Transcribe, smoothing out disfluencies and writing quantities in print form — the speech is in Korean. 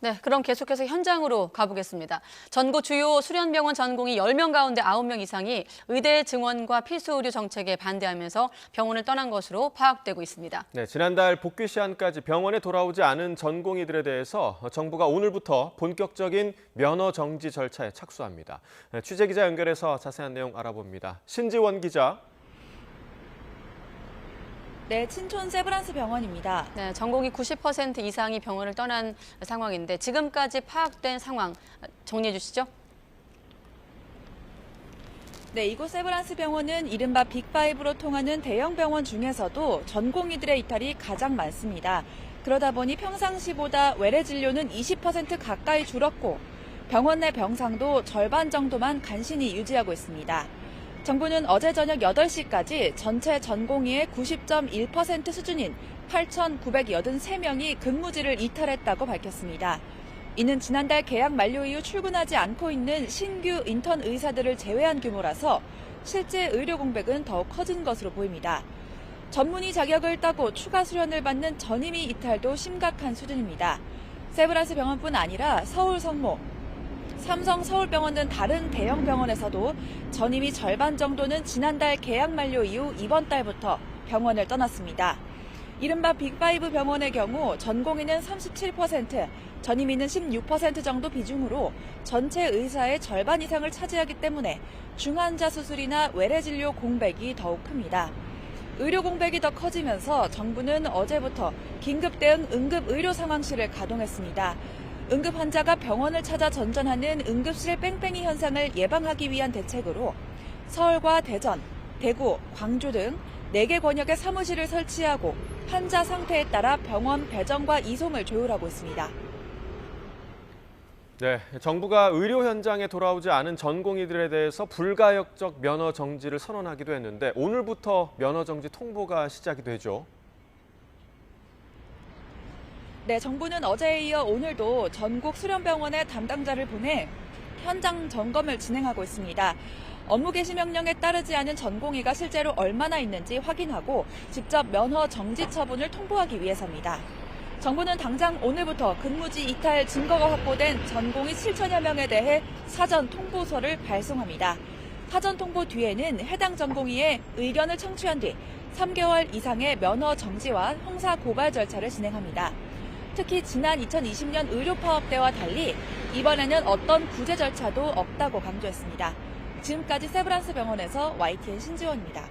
네, 그럼 계속해서 현장으로 가보겠습니다. 전국 주요 수련병원 전공의 10명 가운데 9명 이상이 의대 증원과 필수 의료 정책에 반대하면서 병원을 떠난 것으로 파악되고 있습니다. 네, 지난달 복귀 시한까지 병원에 돌아오지 않은 전공의들에 대해서 정부가 오늘부터 본격적인 면허 정지 절차에 착수합니다. 취재기자 연결해서 자세한 내용 알아봅니다. 신지원 기자. 네, 친촌 세브란스 병원입니다. 네, 전공의 90% 이상이 병원을 떠난 상황인데 지금까지 파악된 상황 정리해 주시죠. 네, 이곳 세브란스 병원은 이른바 빅5로 통하는 대형 병원 중에서도 전공의들의 이탈이 가장 많습니다. 그러다 보니 평상시보다 외래 진료는 20% 가까이 줄었고 병원 내 병상도 절반 정도만 간신히 유지하고 있습니다. 정부는 어제 저녁 8시까지 전체 전공의의 90.1% 수준인 8,983명이 근무지를 이탈했다고 밝혔습니다. 이는 지난달 계약 만료 이후 출근하지 않고 있는 신규 인턴 의사들을 제외한 규모라서 실제 의료 공백은 더욱 커진 것으로 보입니다. 전문의 자격을 따고 추가 수련을 받는 전임의 이탈도 심각한 수준입니다. 세브란스 병원뿐 아니라 서울 성모, 삼성 서울병원 등 다른 대형 병원에서도 전임의 절반 정도는 지난달 계약 만료 이후 이번 달부터 병원을 떠났습니다. 이른바 빅5 병원의 경우 전공의는 37%, 전임의는 16% 정도 비중으로 전체 의사의 절반 이상을 차지하기 때문에 중환자 수술이나 외래 진료 공백이 더욱 큽니다. 의료 공백이 더 커지면서 정부는 어제부터 긴급 대응 응급 의료 상황실을 가동했습니다. 응급 환자가 병원을 찾아 전전하는 응급실 뺑뺑이 현상을 예방하기 위한 대책으로 서울과 대전, 대구, 광주 등 4개 권역에 사무실을 설치하고 환자 상태에 따라 병원 배정과 이송을 조율하고 있습니다. 네, 정부가 의료 현장에 돌아오지 않은 전공의들에 대해서 불가역적 면허 정지를 선언하기도 했는데 오늘부터 면허 정지 통보가 시작이 되죠. 네, 정부는 어제에 이어 오늘도 전국 수련병원에 담당자를 보내 현장 점검을 진행하고 있습니다. 업무 개시 명령에 따르지 않은 전공의가 실제로 얼마나 있는지 확인하고 직접 면허 정지 처분을 통보하기 위해서입니다. 정부는 당장 오늘부터 근무지 이탈 증거가 확보된 전공의 7천여 명에 대해 사전 통보서를 발송합니다. 사전 통보 뒤에는 해당 전공의의 의견을 청취한 뒤 3개월 이상의 면허 정지와 형사 고발 절차를 진행합니다. 특히 지난 2020년 의료 파업 때와 달리 이번에는 어떤 구제 절차도 없다고 강조했습니다. 지금까지 세브란스 병원에서 YTN 신지원입니다.